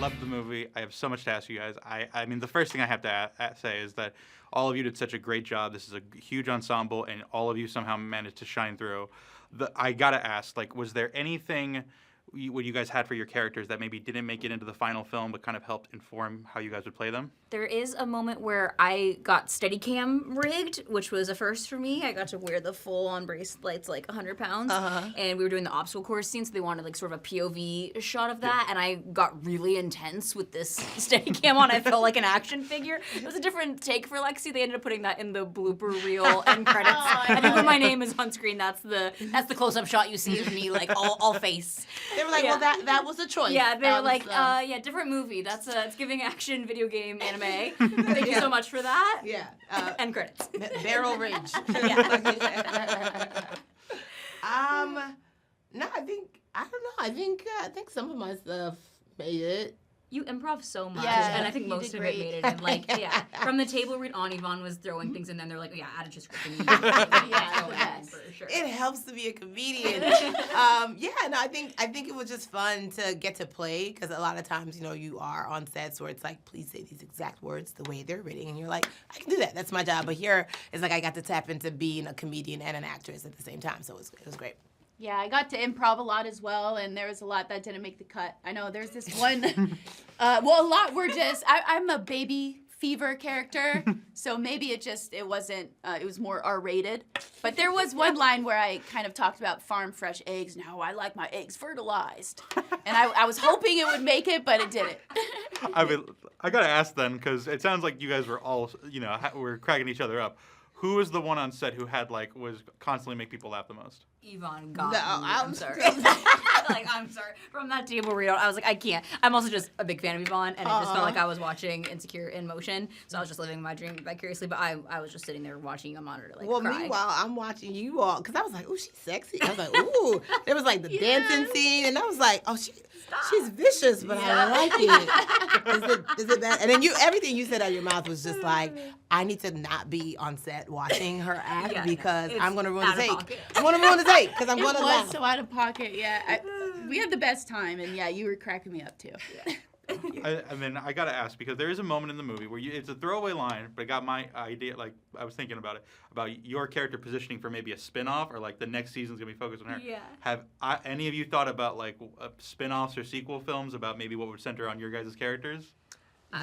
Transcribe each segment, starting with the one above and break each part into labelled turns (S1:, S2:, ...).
S1: loved the movie. I have so much to ask you guys. I mean, the first thing I have to say is that all of you did such a great job. This is a huge ensemble, and all of you somehow managed to shine through. I gotta ask, like, was there anything what you guys had for your characters that maybe didn't make it into the final film, but kind of helped inform how you guys would play them?
S2: There is a moment where I got Steadicam rigged, which was a first for me. I got to wear the full-on bracelets, like 100 pounds, and we were doing the obstacle course scene, so they wanted like sort of a POV shot of that, and I got really intense with this Steadicam on. I felt like an action figure. It was a different take for Lexi. They ended up putting that in the blooper reel end credits. I think when my name is on screen, that's the close-up shot you see of me, like all face.
S3: They were like, well, that was a choice.
S2: Yeah, they were like, different movie. That's it's giving action video game anime. Thank you so much for that.
S3: Yeah.
S2: End credits.
S3: Barrel Ridge. No, I don't know. I think some of my stuff made it.
S2: You improv so much,
S3: Yeah,
S2: and I think
S3: you
S2: most
S3: did
S2: of it
S3: great.
S2: made it. And like, yeah, from the table read on, Yvonne was throwing things in there, and they're like, yeah, add it to script.
S3: Yeah,
S2: for sure.
S3: It helps to be a comedian. I think it was just fun to get to play, because a lot of times, you are on sets where it's like, please say these exact words the way they're written, and you're like, I can do that. That's my job. But here, it's like I got to tap into being a comedian and an actress at the same time, so it was great.
S4: Yeah, I got to improv a lot as well, and there was a lot that didn't make the cut. I know there's this one, a lot were just, I'm a baby fever character, so maybe it wasn't, it was more R-rated. But there was one line where I kind of talked about farm fresh eggs and how I like my eggs fertilized. And I was hoping it would make it, but it didn't.
S1: I mean, I gotta ask then, because it sounds like you guys were all, were cracking each other up. Who was the one on set who had was constantly make people laugh the most?
S2: Yvonne got
S3: No,
S2: me. I'm sorry. I'm sorry. From that table read, I was like, I can't. I'm also just a big fan of Yvonne, and it just felt like I was watching Insecure in motion. So I was just living my dream vicariously, but I was just sitting there watching a monitor cry.
S3: Meanwhile, I'm watching you all, because I was like, ooh, she's sexy. I was like, ooh. There was like the dancing scene, and I was like, oh, she's vicious, but I like it. Is it bad? And then everything you said out of your mouth was just like, I need to not be on set watching her act because I'm going to ruin the take. I'm going to ruin the take because I'm going to laugh.
S4: It was so out of pocket, yeah. We had the best time, and yeah, you were cracking me up too. Yeah.
S1: I gotta ask, because there is a moment in the movie where it's a throwaway line, but it got my idea. Like, I was thinking about it, about your character positioning for maybe a spin-off, or like the next season's gonna be focused on her.
S2: Yeah.
S1: Have any of you thought about like spin-offs or sequel films about maybe what would center on your guys' characters?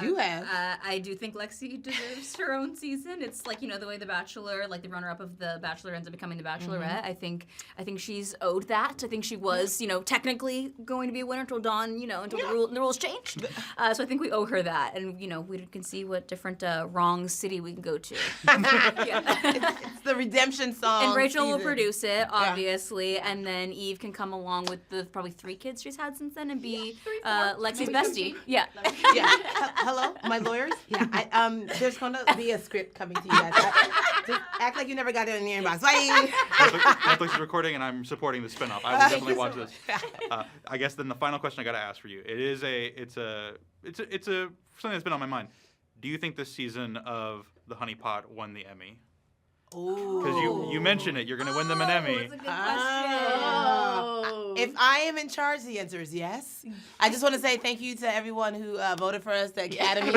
S3: You have.
S2: I do think Lexi deserves her own season. It's like, the way The Bachelor, like the runner-up of The Bachelor ends up becoming The Bachelorette.
S3: Mm-hmm.
S2: I think she's owed that. I think she was, technically going to be a winner until dawn, until the rules changed. So I think we owe her that. And, we can see what different wrong city we can go to.
S3: It's the redemption song.
S2: And Rachel will
S3: season.
S2: produce it, obviously. And then Eve can come along with the probably 3 kids she's had since then and be Lexi's bestie. Yeah.
S3: Yeah. Hello, my lawyers? Yeah. There's going to be a script coming to you guys. Just act like you never got it in your inbox. Bye.
S1: Netflix is recording, and I'm supporting the spin-off. I will definitely watch this. I guess then the final question I got to ask for you. It's something that's been on my mind. Do you think this season of The Honey Pot won the Emmy? Because you mentioned it. You're going to win them an Emmy.
S2: That's a good question.
S3: If I am in charge, the answer is yes. I just want to say thank you to everyone who voted for us, the Academy.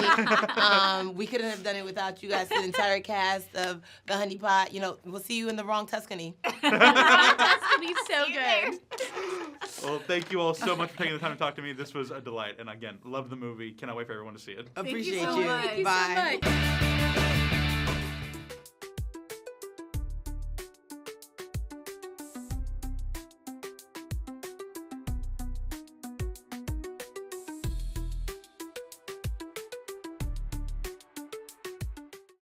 S3: We couldn't have done it without you guys, the entire cast of The Honey Pot. We'll see you in the wrong Tuscany.
S4: Tuscany's so good.
S1: Well, thank you all so much for taking the time to talk to me. This was a delight. And again, love the movie. Cannot wait for everyone to see it.
S3: Appreciate
S2: so
S3: you.
S2: much.
S4: Thank you
S3: Bye.
S4: so much.